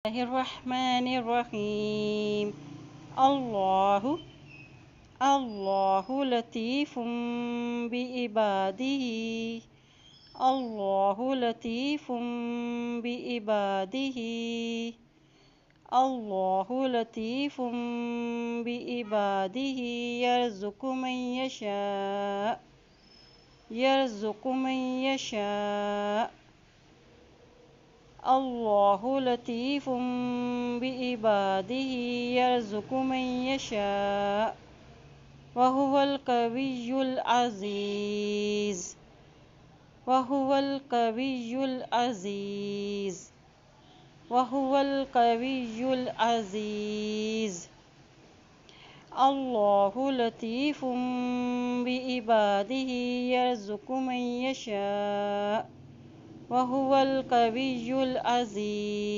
बिस्मिल्लाहिर्रहमानिर्रहीम। अल्लाहु अल्लाहु लतीफ़ुम बिइबादिही। अल्लाहु लतीफ़ुम बिइबादिही। अल्लाहु लतीफ़ुम बिइबादिही। यर्ज़ुक़ु मन यशा। अल्लाहु लतीफ़ुम बिइबादिही यर्ज़ुक़ु मन यशा वहुवल कविय्युल अज़ीज़। वहुवल कविय्युल अज़ीज़। वहुवल कविय्युल अज़ीज़। अल्लाहु लतीफ़ुम बिइबादिही यर्ज़ुक़ु मन यशा वहुवल कविय्युल अज़ीज़।